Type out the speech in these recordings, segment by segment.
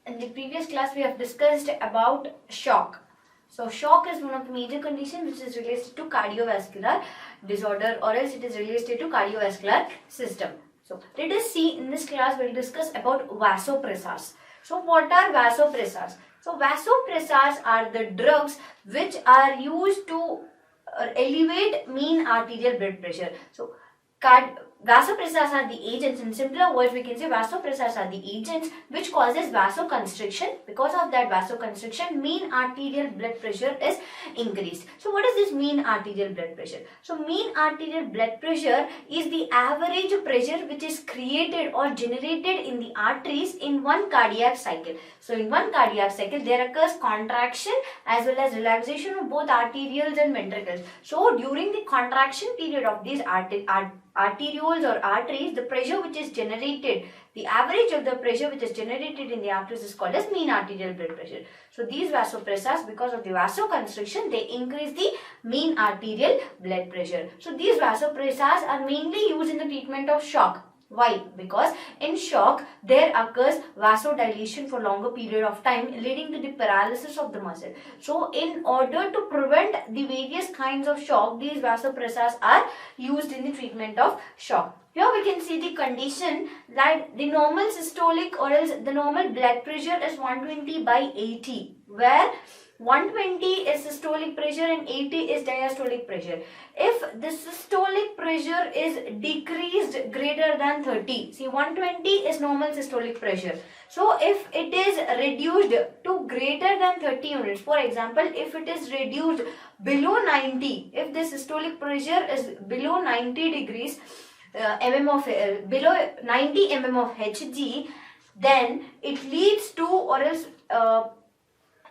in the previous class we have discussed about shock. So shock is one of the major conditions which is related to cardiovascular disorder, or else it is related to cardiovascular system. So let us see, in this class we will discuss about vasopressors. So what are vasopressors? So vasopressors are the drugs which are used to elevate mean arterial blood pressure. So vasopressors are the agents. In simpler words, we can say vasopressors are the agents which causes vasoconstriction. Because of that vasoconstriction, mean arterial blood pressure is increased. So what is this mean arterial blood pressure? So mean arterial blood pressure is the average pressure which is created or generated in the arteries in one cardiac cycle. So in one cardiac cycle, there occurs contraction as well as relaxation of both arterioles and ventricles. So during the contraction period of these arterioles or arteries, the pressure which is generated, the average of the pressure which is generated in the arteries is called as mean arterial blood pressure. So these vasopressors, because of the vasoconstriction, they increase the mean arterial blood pressure. So these vasopressors are mainly used in the treatment of shock. Why? Because in shock, there occurs vasodilation for longer period of time, leading to the paralysis of the muscle. So in order to prevent the various kinds of shock, these vasopressors are used in the treatment of shock. Here we can see the condition that the normal systolic or else the normal blood pressure is 120/80, where 120 is systolic pressure and 80 is diastolic pressure. If the systolic pressure is decreased greater than 30, see 120 is normal systolic pressure. So if it is reduced to greater than 30 units, for example, if it is reduced below 90, if the systolic pressure is below 90 degrees, below 90 mm of Hg, then it leads to, or else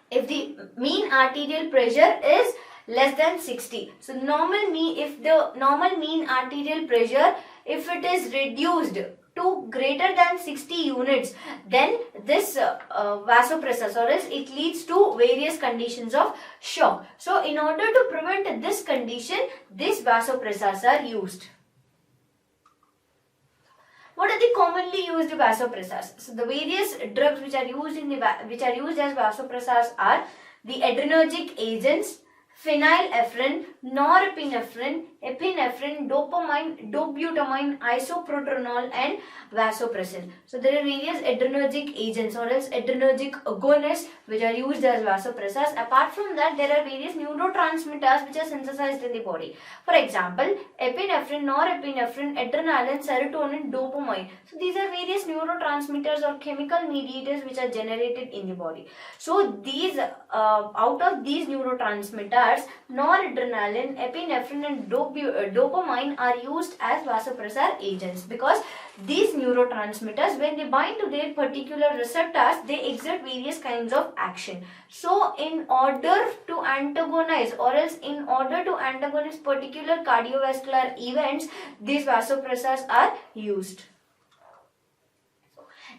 if the mean arterial pressure is less than 60. So if the normal mean arterial pressure, if it is reduced to greater than 60 units, then this vasopressors, or else it leads to various conditions of shock. So in order to prevent this condition, these vasopressors are used. What are the commonly used vasopressors? So the various drugs which are used as vasopressors are the adrenergic agents, phenylephrine, norepinephrine, epinephrine, dopamine, dobutamine, isoproterenol, and vasopressin. So there are various adrenergic agents or else adrenergic agonists which are used as vasopressors. Apart from that, there are various neurotransmitters which are synthesized in the body. For example, epinephrine, norepinephrine, adrenaline, serotonin, dopamine. So these are various neurotransmitters or chemical mediators which are generated in the body. So these out of these neurotransmitters, noradrenaline, epinephrine, and dopamine are used as vasopressor agents, because these neurotransmitters, when they bind to their particular receptors, they exert various kinds of action. So in order to antagonize particular cardiovascular events, these vasopressors are used.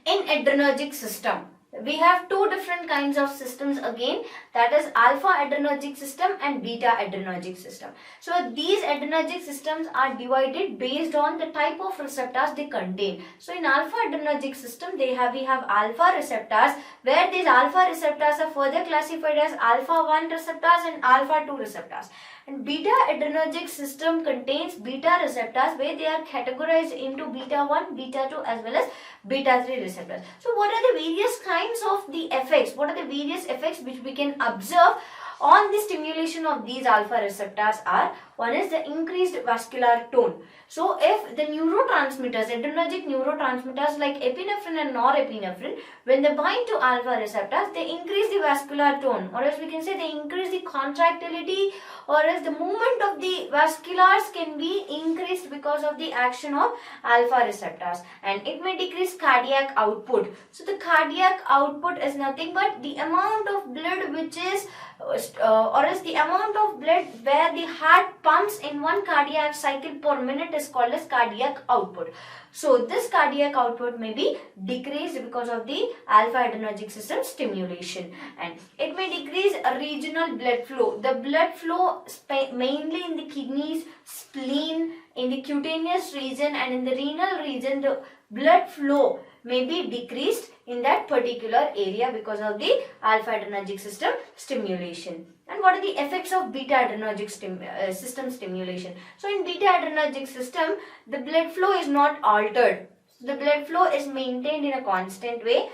In adrenergic system, we have two different kinds of systems again, that is alpha adrenergic system and beta adrenergic system. So these adrenergic systems are divided based on the type of receptors they contain. So in alpha adrenergic system, we have alpha receptors, where these alpha receptors are further classified as alpha 1 receptors and alpha 2 receptors. And beta adrenergic system contains beta receptors, where they are categorized into beta 1, beta 2 as well as beta 3 receptors. So what are the various kinds of the effects? What are the various effects which we can observe on the stimulation of these alpha receptors are? One is the increased vascular tone. So if the neurotransmitters, adrenergic neurotransmitters like epinephrine and norepinephrine, when they bind to alpha receptors, they increase the vascular tone, or else we can say they increase the contractility, or else the movement of the vasculars can be increased because of the action of alpha receptors, and it may decrease cardiac output. So the cardiac output is nothing but the amount of blood which is or else the amount of blood where the heart pumps in one cardiac cycle per minute is called as cardiac output. So this cardiac output may be decreased because of the alpha adrenergic system stimulation, and it may decrease a regional blood flow. The blood flow mainly in the kidneys, spleen, in the cutaneous region and in the renal region, the blood flow may be decreased in that particular area because of the alpha adrenergic system stimulation. And what are the effects of beta adrenergic system stimulation? So in beta adrenergic system, the blood flow is not altered. The blood flow is maintained in a constant way,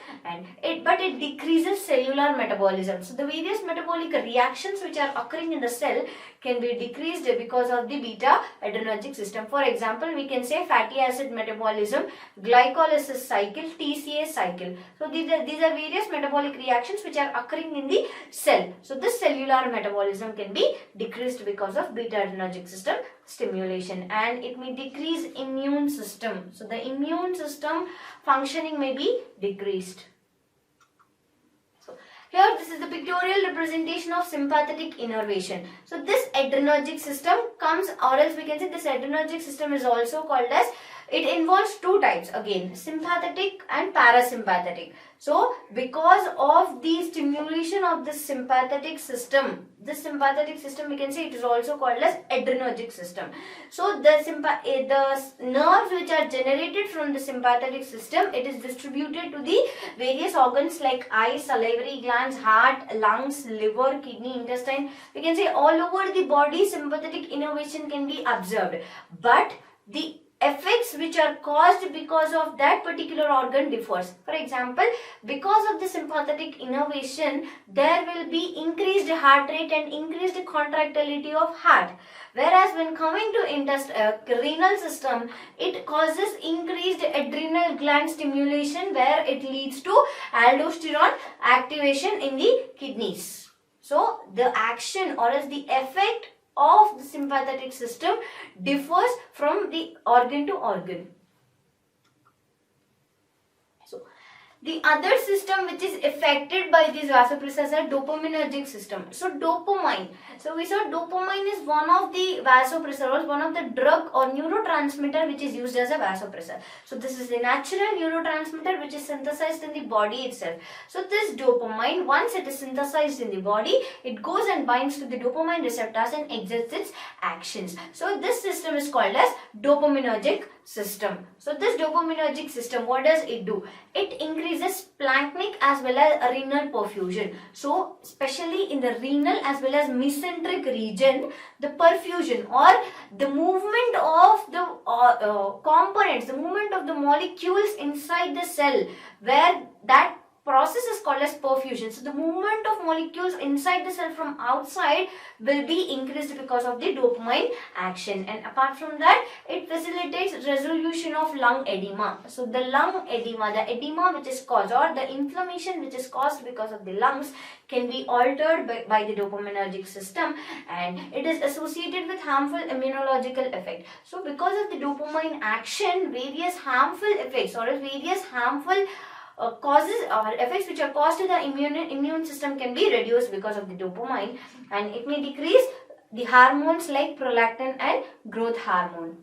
but it decreases cellular metabolism. So the various metabolic reactions which are occurring in the cell can be decreased because of the beta adrenergic system. For example, we can say fatty acid metabolism, glycolysis cycle, TCA cycle. So these are various metabolic reactions which are occurring in the cell. So this cellular metabolism can be decreased because of beta adrenergic system stimulation, and it may decrease immune system. So the immune system functioning may be decreased. So here this is the pictorial representation of sympathetic innervation. So this adrenergic system comes, or else we can say this adrenergic system is also called as, it involves two types again, sympathetic and parasympathetic. So because of the stimulation of this sympathetic system we can say it is also called as adrenergic system. So the nerves which are generated from the sympathetic system, it is distributed to the various organs like eyes, salivary glands, heart, lungs, liver, kidney, intestine. We can say all over the body sympathetic innervation can be observed, but the effects which are caused because of that particular organ differs. For example, because of the sympathetic innervation, there will be increased heart rate and increased contractility of heart. Whereas when coming to renal system, it causes increased adrenal gland stimulation, where it leads to aldosterone activation in the kidneys. So the action or as the effect of the sympathetic system differs from the organ to organ. So the other system which is affected by these vasopressors are dopaminergic system. So dopamine. So we saw dopamine is one of the vasopressors, one of the drug or neurotransmitter which is used as a vasopressor. So this is the natural neurotransmitter which is synthesized in the body itself. So this dopamine, once it is synthesized in the body, it goes and binds to the dopamine receptors and exerts its actions. So this system is called as dopaminergic system. So this dopaminergic system, what does it do? It increases splanchnic as well as renal perfusion. So especially in the renal as well as mesenteric region, the perfusion or the movement of the components, the movement of the molecules inside the cell, where that process is called as perfusion. So the movement of molecules inside the cell from outside will be increased because of the dopamine action. And apart from that, it facilitates resolution of lung edema. So the lung edema, the edema which is caused or the inflammation which is caused because of the lungs can be altered by the dopaminergic system, and it is associated with harmful immunological effect. So because of the dopamine action, various harmful effects or various harmful causes or effects which are caused to the immune system can be reduced because of the dopamine, and it may decrease the hormones like prolactin and growth hormone.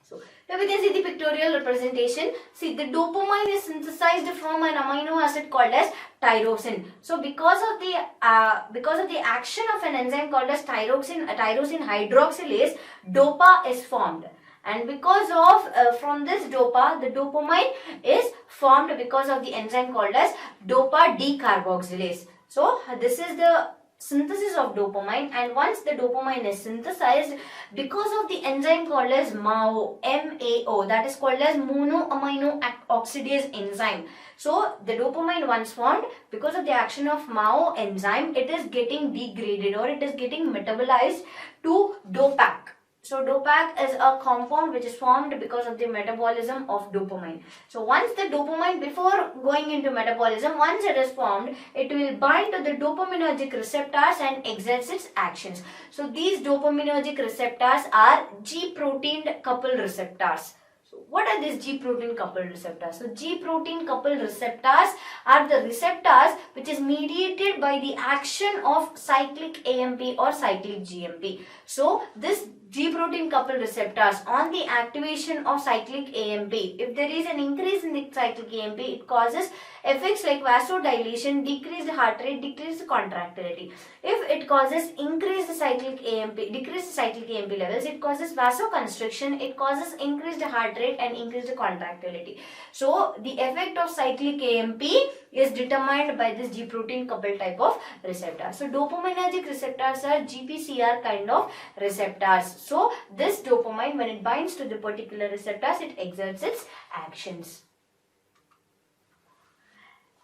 So here we can see the pictorial representation. See, the dopamine is synthesized from an amino acid called as tyrosine. So because of the action of an enzyme called as tyrosine hydroxylase, dopa is formed. And because of from this dopa, the dopamine is formed because of the enzyme called as dopa decarboxylase. So this is the synthesis of dopamine, and once the dopamine is synthesized, because of the enzyme called as MAO, MAO, that is called as monoamino oxidase enzyme. So the dopamine once formed, because of the action of MAO enzyme, it is getting degraded or it is getting metabolized to dopac. So dopac is a compound which is formed because of the metabolism of dopamine. So once the dopamine, before going into metabolism, once it is formed, it will bind to the dopaminergic receptors and exerts its actions. So these dopaminergic receptors are G-protein coupled receptors. So what are these G-protein coupled receptors? So G-protein coupled receptors are the receptors which is mediated by the action of cyclic AMP or cyclic GMP. So this G protein coupled receptors on the activation of cyclic AMP. If there is an increase in the cyclic AMP, it causes effects like vasodilation, decreased heart rate, decreased contractility. If it causes increased cyclic AMP, decreased cyclic AMP levels, it causes vasoconstriction, it causes increased heart rate and increased contractility. So the effect of cyclic AMP is determined by this G protein coupled type of receptor. So dopaminergic receptors are GPCR kind of receptors. So this dopamine, when it binds to the particular receptors, it exerts its actions.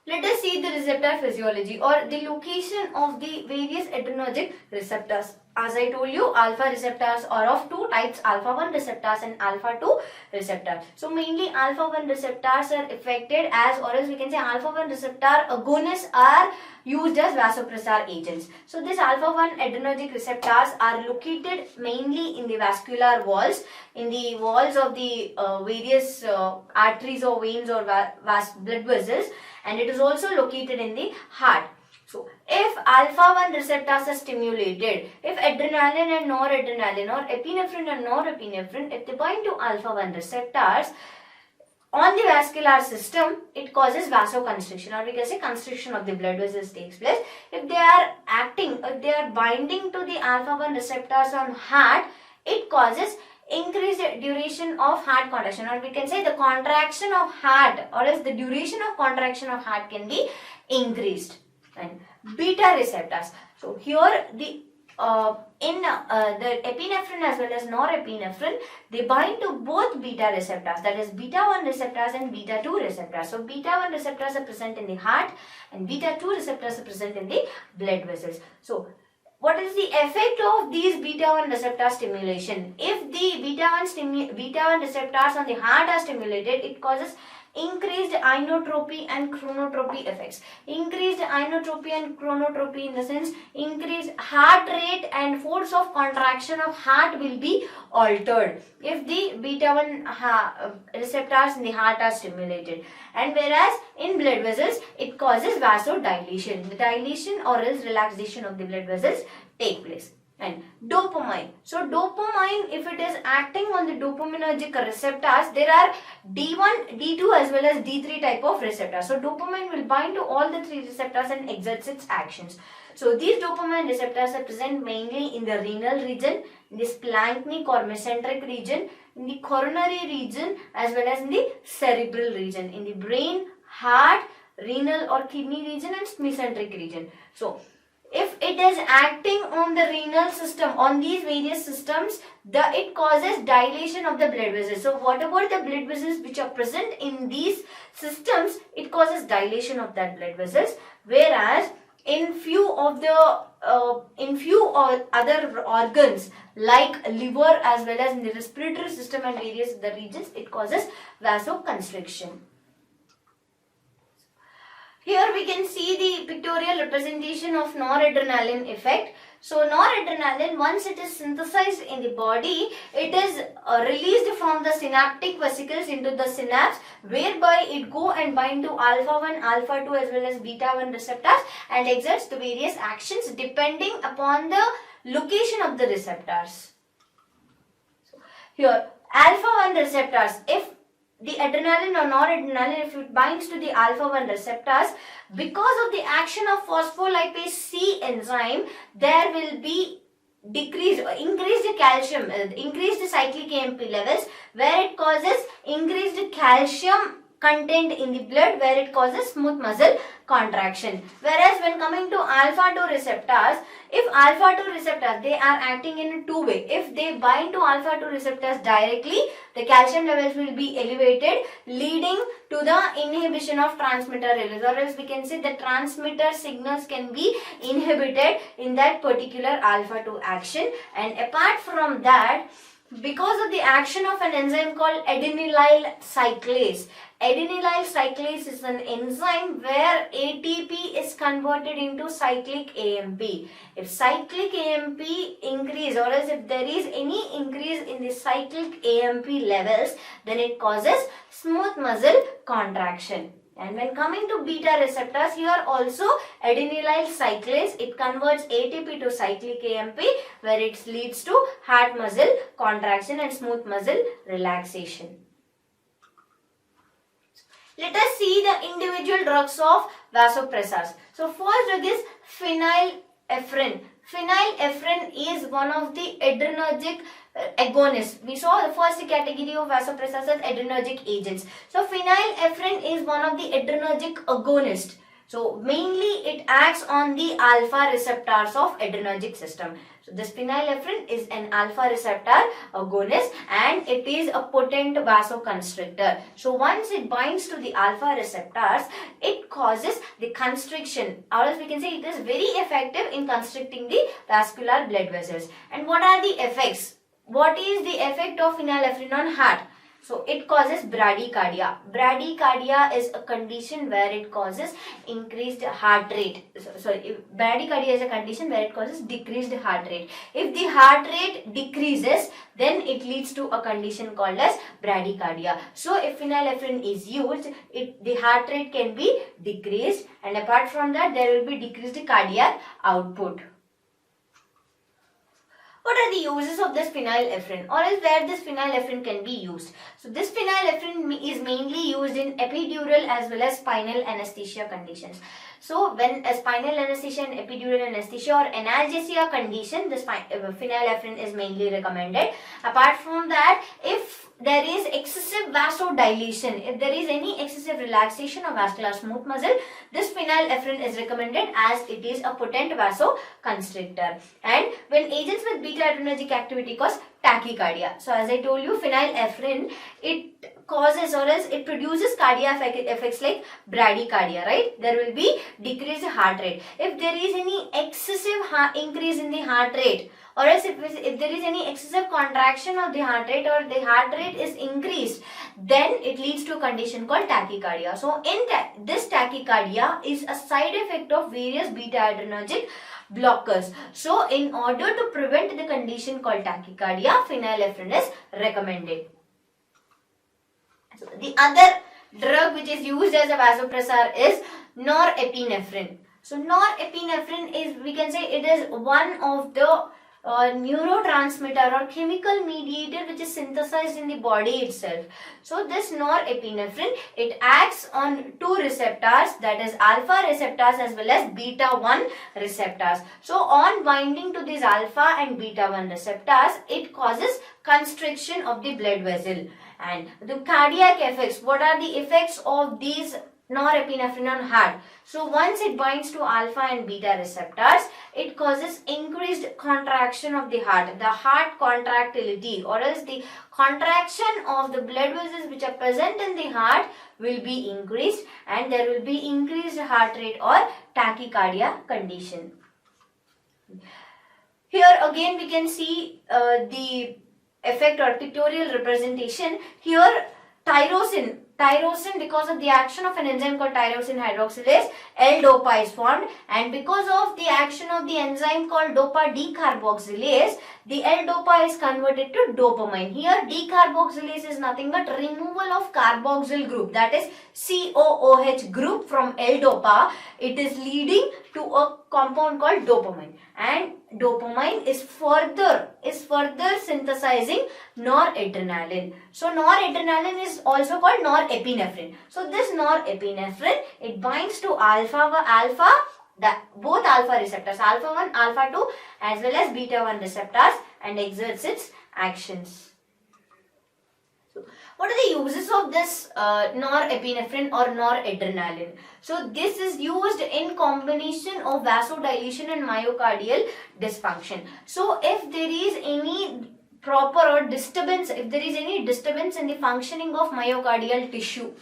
Let us see the receptor physiology or the location of the various adrenergic receptors. As I told you, alpha receptors are of two types, alpha 1 receptors and alpha 2 receptors. So mainly alpha 1 receptors are affected as, or else we can say alpha 1 receptor agonists are used as vasopressor agents. So these alpha 1 adrenergic receptors are located mainly in the vascular walls, in the walls of the various arteries or veins or blood vessels, and it is also located in the heart. So, if alpha 1 receptors are stimulated, if adrenaline and noradrenaline or epinephrine and norepinephrine, if they bind to alpha 1 receptors on the vascular system, it causes vasoconstriction, or we can say constriction of the blood vessels takes place. If they are acting, if they are binding to the alpha 1 receptors on heart, it causes increased duration of heart contraction, or we can say the contraction of heart, or else the duration of contraction of heart can be increased. And beta receptors. So here the the epinephrine as well as norepinephrine, they bind to both beta receptors, that is beta 1 receptors and beta 2 receptors. So beta 1 receptors are present in the heart and beta 2 receptors are present in the blood vessels. So what is the effect of these beta 1 receptor stimulation? If the beta 1 receptors on the heart are stimulated, it causes increased inotropy and chronotropy effects. Increased inotropy and chronotropy in the sense increased heart rate and force of contraction of heart will be altered if the beta 1 receptors in the heart are stimulated. And whereas in blood vessels, it causes vasodilation. The dilation or else relaxation of the blood vessels take place. And dopamine. So dopamine, if it is acting on the dopaminergic receptors, there are D1, D2 as well as D3 type of receptors. So dopamine will bind to all the three receptors and exerts its actions. So these dopamine receptors are present mainly in the renal region, in the splanchnic or mesenteric region, in the coronary region as well as in the cerebral region, in the brain, heart, renal or kidney region and mesenteric region. So if it is acting on the renal system, on these various systems, it causes dilation of the blood vessels. So what about the blood vessels which are present in these systems, it causes dilation of that blood vessels. Whereas in few other organs like liver as well as in the respiratory system and various other regions, it causes vasoconstriction. Here we can see the pictorial representation of noradrenaline effect. So noradrenaline, once it is synthesized in the body, it is released from the synaptic vesicles into the synapse, whereby it go and bind to alpha 1, alpha 2 as well as beta 1 receptors and exerts the various actions depending upon the location of the receptors. So here alpha 1 receptors, if the adrenaline or noradrenaline, if it binds to the alpha 1 receptors, because of the action of phospholipase C enzyme, there will be increased calcium, increased cyclic AMP levels, where it causes increased calcium content in the blood, where it causes smooth muscle contraction. Whereas when coming to alpha 2 receptors, if alpha 2 receptors, they are acting in a two-way. If they bind to alpha 2 receptors directly, the calcium levels will be elevated, leading to the inhibition of transmitter release, or else we can say the transmitter signals can be inhibited in that particular alpha 2 action. And apart from that, because of the action of an enzyme called adenylyl cyclase. Adenylyl cyclase is an enzyme where ATP is converted into cyclic AMP. If cyclic AMP increase, or else if there is any increase in the cyclic AMP levels, then it causes smooth muscle contraction. And when coming to beta receptors, here also adenylyl cyclase, it converts ATP to cyclic AMP, where it leads to heart muscle contraction and smooth muscle relaxation. Let us see the individual drugs of vasopressors. So first drug is phenylephrine. Phenylephrine is one of the adrenergic agonists. We saw the first category of vasopressors as adrenergic agents. So phenylephrine is one of the adrenergic agonists. So mainly it acts on the alpha receptors of adrenergic system. So this phenylephrine is an alpha receptor agonist and it is a potent vasoconstrictor. So once it binds to the alpha receptors, it causes the constriction, or else we can say it is very effective in constricting the vascular blood vessels. And what are the effects? What is the effect of phenylephrine on heart? So it causes bradycardia. Bradycardia is a condition where it causes increased heart rate. Bradycardia is a condition where it causes decreased heart rate. If the heart rate decreases, then it leads to a condition called as bradycardia. So if phenylephrine is used, the heart rate can be decreased, and apart from that, there will be decreased cardiac output. What are the uses of this phenylephrine, or else where this phenylephrine can be used? So this phenylephrine is mainly used in epidural as well as spinal anesthesia conditions. So when a spinal anesthesia and epidural anesthesia or analgesia condition, this phenylephrine is mainly recommended. Apart from that, if there is excessive vasodilation, if there is any excessive relaxation of vascular smooth muscle, this phenylephrine is recommended as it is a potent vasoconstrictor. And when agents with beta adrenergic activity cause tachycardia. So as I told you, phenylephrine, it causes, or else it produces cardiac effects like bradycardia, right? There will be decreased heart rate. If there is any excessive increase in the heart rate, or else if there is any excessive contraction of the heart rate, or the heart rate is increased, then it leads to a condition called tachycardia. So in this tachycardia is a side effect of various beta adrenergic blockers. So in order to prevent the condition called tachycardia, phenylephrine is recommended. So the other drug which is used as a vasopressor is norepinephrine. So norepinephrine is, we can say, it is one of the neurotransmitter or chemical mediator which is synthesized in the body itself. So this norepinephrine, it acts on two receptors, that is alpha receptors as well as beta 1 receptors. So on binding to these alpha and beta 1 receptors, it causes constriction of the blood vessel. And the cardiac effects, what are the effects of these norepinephrine on heart? So once it binds to alpha and beta receptors, it causes increased contraction of the heart contractility, or else the contraction of the blood vessels which are present in the heart will be increased, and there will be increased heart rate or tachycardia condition. Here again we can see the effect or pictorial representation. Here tyrosine, because of the action of an enzyme called tyrosine hydroxylase, L-DOPA is formed, and because of the action of the enzyme called DOPA decarboxylase, the L-DOPA is converted to dopamine. Here decarboxylase is nothing but removal of carboxyl group, that is COOH group from L-DOPA. It is leading to a compound called dopamine, and dopamine is further synthesizing noradrenaline. So noradrenaline is also called norepinephrine. So this norepinephrine, it binds to both alpha receptors, alpha 1, alpha 2 as well as beta 1 receptors, and exerts its actions. So what are the uses of this norepinephrine or noradrenaline? So this is used in combination of vasodilation and myocardial dysfunction. So if there is any disturbance in the functioning of myocardial tissue,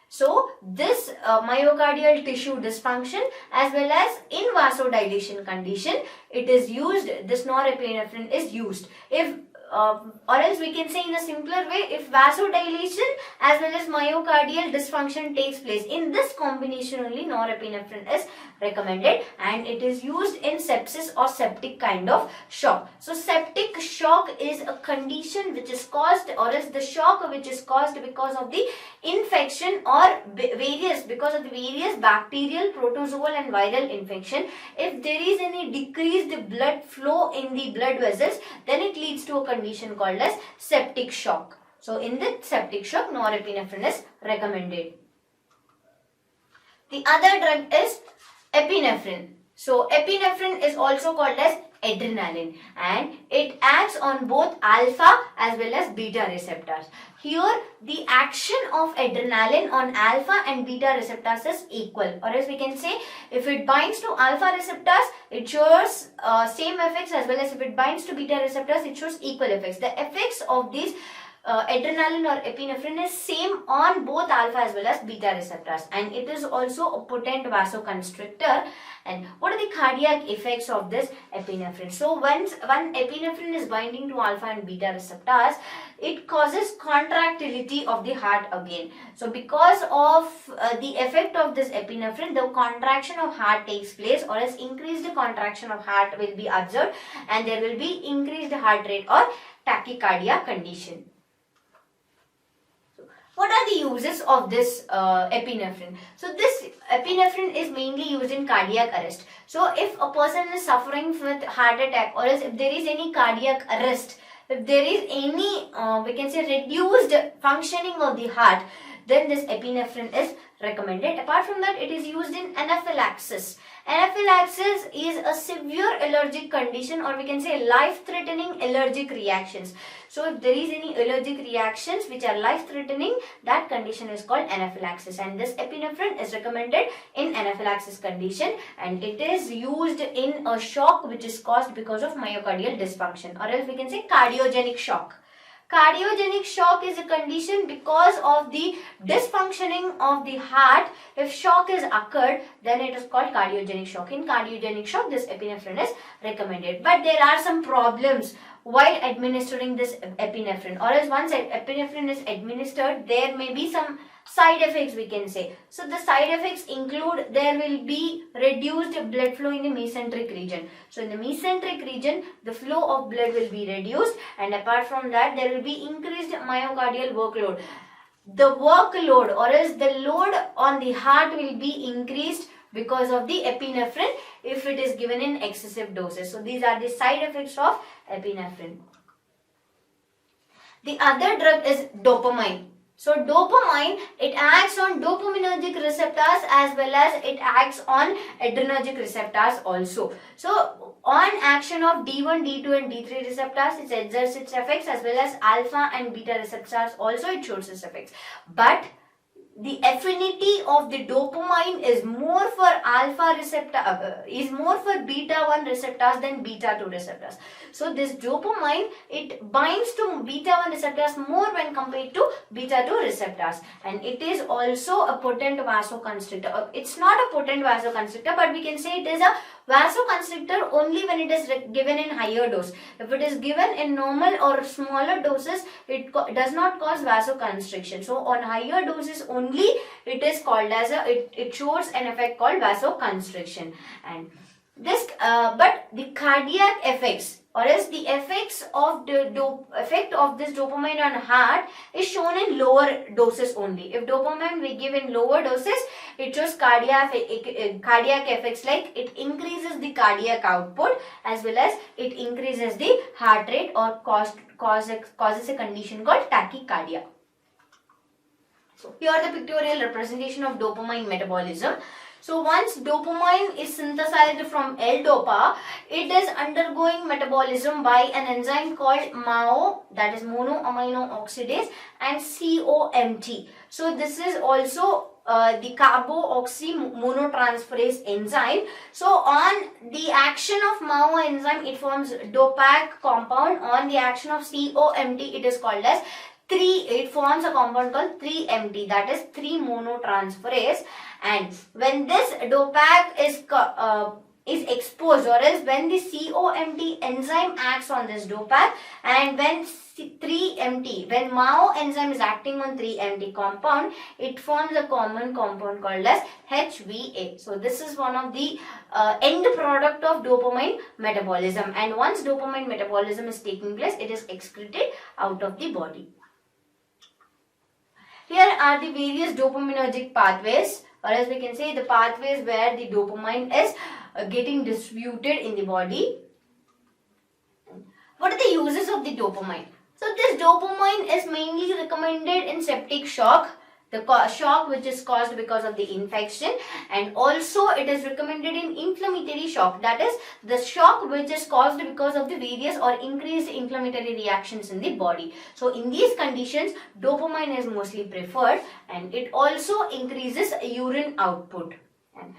so this myocardial tissue dysfunction as well as in vasodilation condition, it is used, this norepinephrine is used. If or else we can say in a simpler way, if vasodilation as well as myocardial dysfunction takes place, in this combination only norepinephrine is recommended, and it is used in sepsis or septic kind of shock. So septic shock is a condition which is caused, or else the shock which is caused because of the infection or because of the various bacterial, protozoal and viral infection. If there is any decreased blood flow in the blood vessels, then it leads to a condition called as septic shock. So in the septic shock, norepinephrine is recommended. The other drug is epinephrine. So epinephrine is also called as adrenaline, and it acts on both alpha as well as beta receptors. Here the action of adrenaline on alpha and beta receptors is equal, or else we can say if it binds to alpha receptors it shows same effects, as well as if it binds to beta receptors it shows equal effects. The effects of these adrenaline or epinephrine is same on both alpha as well as beta receptors, and it is also a potent vasoconstrictor. And what are the cardiac effects of this epinephrine? So when epinephrine is binding to alpha and beta receptors, it causes contractility of the heart again. So because of the effect of this epinephrine, the contraction of heart takes place, or else increased contraction of heart will be observed, and there will be increased heart rate or tachycardia condition. What are the uses of this epinephrine? So this epinephrine is mainly used in cardiac arrest. So if a person is suffering with heart attack, or else if there is any cardiac arrest, if there is any we can say reduced functioning of the heart, then this epinephrine is recommended. Apart from that, it is used in anaphylaxis. Anaphylaxis is a severe allergic condition, or we can say life-threatening allergic reactions. So if there is any allergic reactions which are life-threatening, that condition is called anaphylaxis, and this epinephrine is recommended in anaphylaxis condition, and it is used in a shock which is caused because of myocardial dysfunction, or else we can say cardiogenic shock. Cardiogenic shock is a condition because of the dysfunctioning of the heart. If shock is occurred, then it is called cardiogenic shock. In cardiogenic shock, this epinephrine is recommended. But there are some problems while administering this epinephrine, or else once epinephrine is administered, there may be some side effects we can say. So the side effects include there will be reduced blood flow in the mesenteric region. So in the mesenteric region, the flow of blood will be reduced, and apart from that, there will be increased myocardial workload. The workload, or else the load on the heart will be increased because of the epinephrine if it is given in excessive doses. So these are the side effects of epinephrine. The other drug is dopamine. So dopamine, it acts on dopaminergic receptors as well as it acts on adrenergic receptors also. So on action of D1, D2 and D3 receptors, it exerts its effects, as well as alpha and beta receptors also it shows its effects. But the affinity of the dopamine is more for alpha receptor, is more for beta 1 receptors than beta 2 receptors. So this dopamine, it binds to beta 1 receptors more when compared to beta 2 receptors, and it is also a potent vasoconstrictor. It's not a potent vasoconstrictor, but we can say it is a vasoconstrictor only when it is given in higher dose. If it is given in normal or smaller doses, it does not cause vasoconstriction. So on higher doses only, it is called as it shows an effect called vasoconstriction. And this but the cardiac effects, or else the effects of the effect of this dopamine on heart is shown in lower doses only. If dopamine we give in lower doses, it shows cardiac effects, like it increases the cardiac output as well as it increases the heart rate, or causes a condition called tachycardia. So here the pictorial representation of dopamine metabolism. So once dopamine is synthesized from L-dopa, it is undergoing metabolism by an enzyme called MAO, that is monoamino oxidase, and COMT. So this is also the carboxy monotransferase enzyme. So on the action of MAO enzyme, it forms dopac compound. On the action of COMT, it is called as it forms a compound called 3-MT, that is 3-monotransferase. And when this dopac is exposed, or else when the COMT enzyme acts on this dopant, and when 3-MT, when MAO enzyme is acting on 3-MT compound, it forms a common compound called as HVA. So this is one of the end product of dopamine metabolism, and once dopamine metabolism is taking place, it is excreted out of the body. Here are the various dopaminergic pathways, or as we can say the pathways where the dopamine is getting distributed in the body. What are the uses of the dopamine? So this dopamine is mainly recommended in septic shock, the shock which is caused because of the infection, and also it is recommended in inflammatory shock, that is the shock which is caused because of the various or increased inflammatory reactions in the body. So in these conditions, dopamine is mostly preferred, and it also increases urine output. And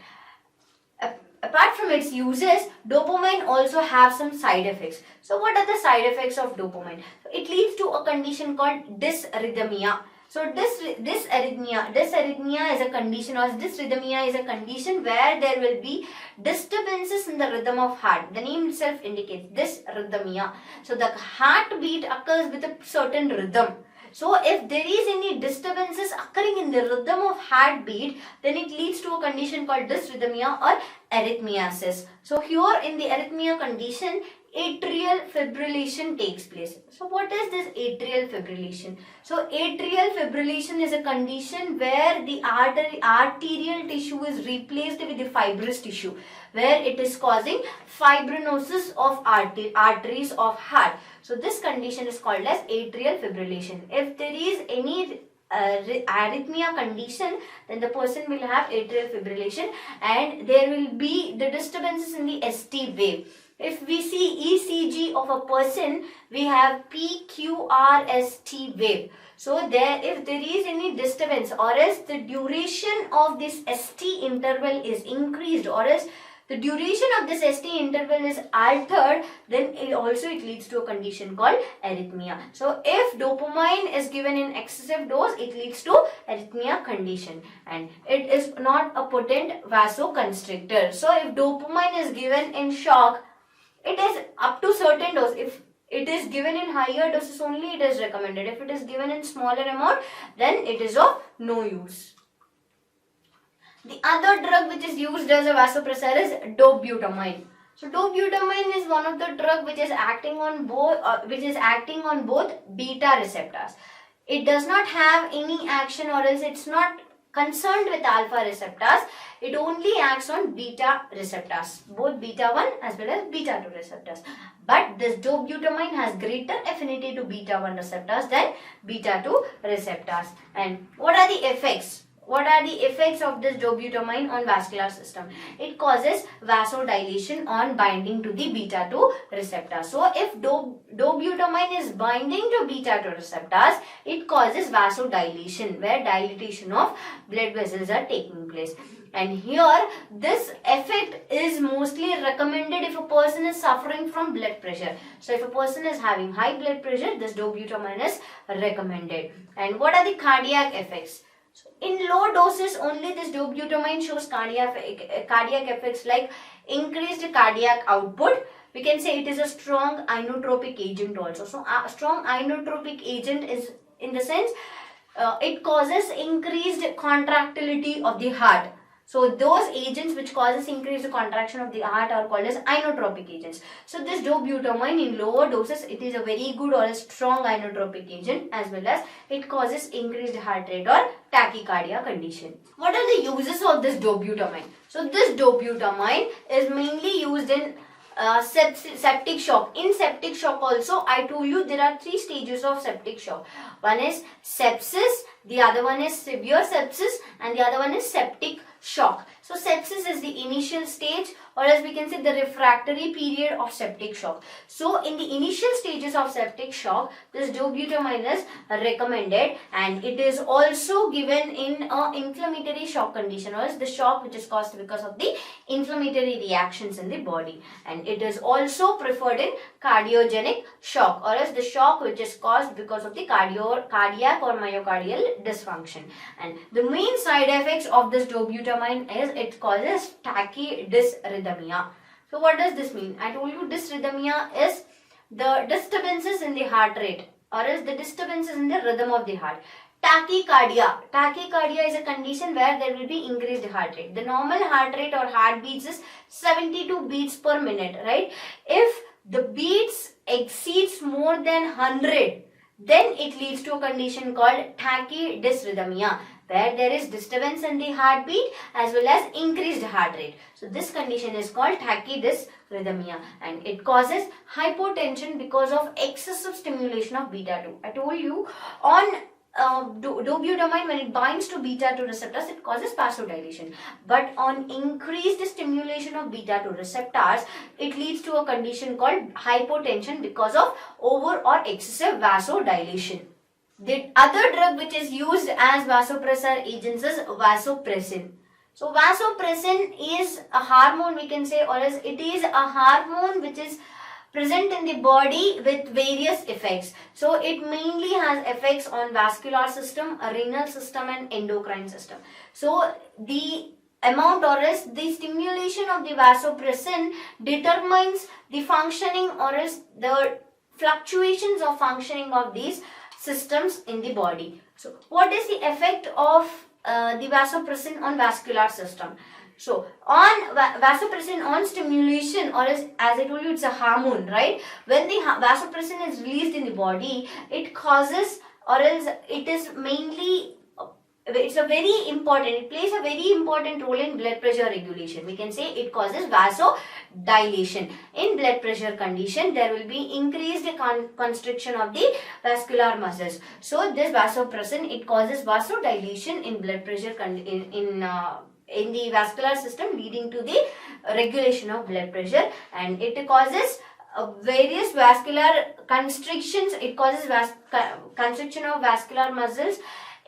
apart from its uses, dopamine also have some side effects. So what are the side effects of dopamine? So it leads to a condition called dysrhythmia. So dysrhythmia is a condition, or dysrhythmia is a condition where there will be disturbances in the rhythm of heart. The name itself indicates dysrhythmia. So the heartbeat occurs with a certain rhythm. So if there is any disturbances occurring in the rhythm of heartbeat, then it leads to a condition called dysrhythmia or arrhythmiasis. So here in the arrhythmia condition, atrial fibrillation takes place. So what is this atrial fibrillation? So atrial fibrillation is a condition where the arterial tissue is replaced with the fibrous tissue, where it is causing fibrinosis of arteries of heart. So this condition is called as atrial fibrillation. If there is any arrhythmia condition, then the person will have atrial fibrillation, and there will be the disturbances in the ST wave. If we see ECG of a person, we have PQRST wave. So if there is any disturbance, or else the duration of this ST interval is increased, or else the duration of this ST interval is altered, then it leads to a condition called arrhythmia. So if dopamine is given in excessive dose, it leads to arrhythmia condition, and it is not a potent vasoconstrictor. So if dopamine is given in shock, it is up to certain dose. If it is given in higher doses only, it is recommended. If it is given in smaller amount, then it is of no use. The other drug which is used as a vasopressor is dobutamine. So dobutamine is one of the drug which is acting on both beta receptors. It does not have any action, or else it's not concerned with alpha receptors. It only acts on beta receptors, both beta 1 as well as beta 2 receptors. But this dobutamine has greater affinity to beta 1 receptors than beta 2 receptors. And what are the effects? What are the effects of this dobutamine on vascular system? It causes vasodilation on binding to the beta 2 receptor. So if dobutamine is binding to beta 2 receptors, it causes vasodilation, where dilatation of blood vessels are taking place. And here this effect is mostly recommended if a person is suffering from blood pressure. So if a person is having high blood pressure, this dobutamine is recommended. And what are the cardiac effects? So in low doses only, this dobutamine shows cardiac effects like increased cardiac output. We can say it is a strong inotropic agent also. So a strong inotropic agent is in the sense it causes increased contractility of the heart. So those agents which causes increased contraction of the heart are called as inotropic agents. So this dobutamine in lower doses, it is a very good or a strong inotropic agent, as well as it causes increased heart rate or tachycardia condition. What are the uses of this dobutamine? So this dobutamine is mainly used in septic shock. In septic shock also, I told you there are 3 stages of septic shock. One is sepsis, the other one is severe sepsis, and the other one is septic shock. So sepsis is the initial stage, or as we can say the refractory period of septic shock. So in the initial stages of septic shock, this dobutamine is recommended, and it is also given in an inflammatory shock condition, or is the shock which is caused because of the inflammatory reactions in the body. And it is also preferred in cardiogenic shock, or as the shock which is caused because of the cardiac or myocardial dysfunction. And the main side effects of this dobutamine is it causes tachydysrhythmia. So what does this mean? I told you dysrhythmia is the disturbances in the heart rate, or else the disturbances in the rhythm of the heart. Tachycardia is a condition where there will be increased heart rate. The normal heart rate or heartbeats is 72 beats per minute, right? If the beats exceeds more than 100, then it leads to a condition called tachydysrhythmia, where there is disturbance in the heartbeat as well as increased heart rate. So this condition is called tachydysrhythmia, and it causes hypotension because of excessive stimulation of beta 2. I told you on dopamine, when it binds to beta 2 receptors, it causes vasodilation. But on increased stimulation of beta 2 receptors, it leads to a condition called hypotension because of over or excessive vasodilation. The other drug which is used as vasopressor agents is vasopressin. So vasopressin is a hormone, we can say, or else it is a hormone which is present in the body with various effects. So it mainly has effects on vascular system, renal system and endocrine system. So the amount or else the stimulation of the vasopressin determines the functioning or else the fluctuations of functioning of these systems in the body. So what is the effect of the vasopressin on vascular system? So on vasopressin on stimulation, or as I told you, it's a hormone, right? When the vasopressin is released in the body, it causes, or else it is mainly, it plays a very important role in blood pressure regulation. We can say it causes vasodilation. In blood pressure condition, there will be increased constriction of the vascular muscles. So this vasopressin, it causes vasodilation in blood pressure in the vascular system, leading to the regulation of blood pressure, and it causes various vascular constrictions. It causes constriction of vascular muscles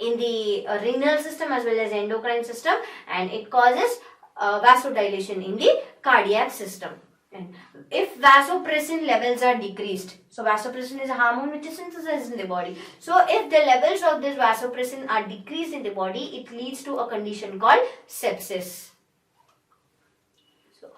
in the renal system as well as endocrine system, and it causes vasodilation in the cardiac system. And if vasopressin levels are decreased, so vasopressin is a hormone which is synthesized in the body. So if the levels of this vasopressin are decreased in the body, it leads to a condition called sepsis. So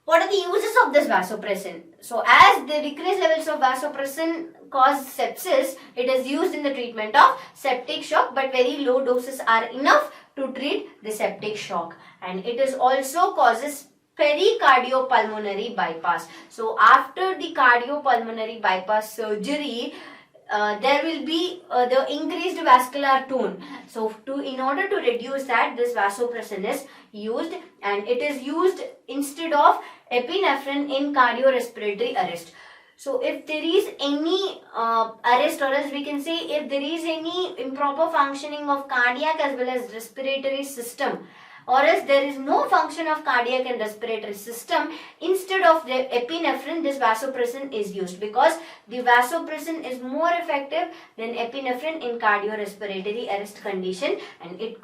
what are the uses of this vasopressin? So as the decreased levels of vasopressin cause sepsis, it is used in the treatment of septic shock, but very low doses are enough to treat the septic shock, and it is also causes pericardiopulmonary bypass. So after the cardiopulmonary bypass surgery, there will be the increased vascular tone. So in order to reduce that, this vasopressin is used, and it is used instead of epinephrine in cardiorespiratory arrest. So if there is any arrest, or as we can say, if there is any improper functioning of cardiac as well as respiratory system, or else there is no function of cardiac and respiratory system, instead of the epinephrine, this vasopressin is used, because the vasopressin is more effective than epinephrine in cardiorespiratory arrest condition, and it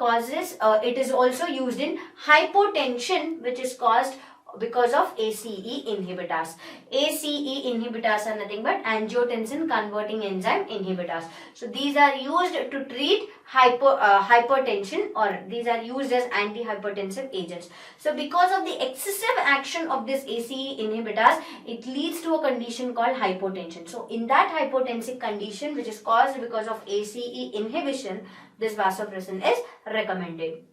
is also used in hypotension, which is caused because of ACE inhibitors. ACE inhibitors are nothing but angiotensin converting enzyme inhibitors. So these are used to treat hypertension, or these are used as antihypertensive agents. So because of the excessive action of this ACE inhibitors, it leads to a condition called hypotension. So in that hypotensive condition, which is caused because of ACE inhibition, this vasopressin is recommended.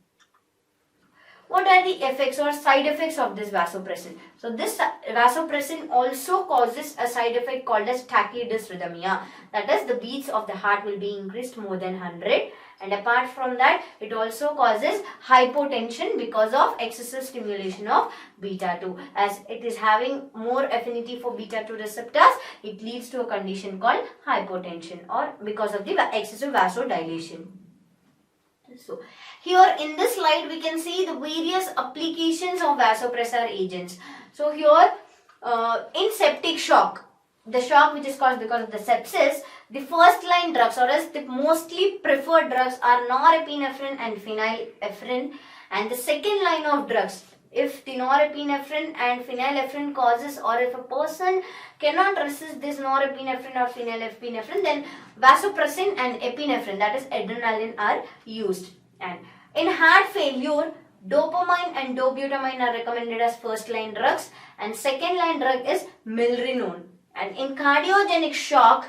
What are the effects or side effects of this vasopressin? So this vasopressin also causes a side effect called as tachydysrhythmia. That is, the beats of the heart will be increased more than 100. And apart from that, it also causes hypotension because of excessive stimulation of beta 2. As it is having more affinity for beta 2 receptors, it leads to a condition called hypotension, or because of the excessive vasodilation. So here in this slide we can see the various applications of vasopressor agents. So here in septic shock, the shock which is caused because of the sepsis, the first line drugs, or as the mostly preferred drugs, are norepinephrine and phenylephrine, and the second line of drugs, if the norepinephrine and phenylephrine causes, or if a person cannot resist this norepinephrine or phenylephrine, then vasopressin and epinephrine, that is adrenaline, are used. And in heart failure, Dopamine and dobutamine are recommended as first line drugs, and second line drug is milrinone. And in cardiogenic shock,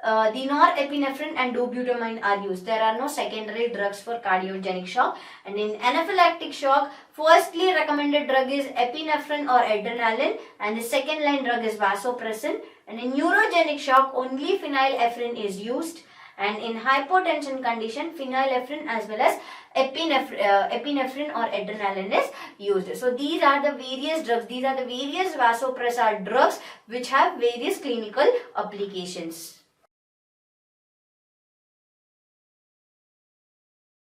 the norepinephrine and dobutamine are used. There are no secondary drugs for cardiogenic shock. And in anaphylactic shock, firstly recommended drug is epinephrine or adrenaline, and the second line drug is vasopressin. And in neurogenic shock, only phenylephrine is used. And in hypotension condition, phenylephrine as well as epinephrine or adrenaline is used. So these are the various drugs, these are the various vasopressor drugs which have various clinical applications.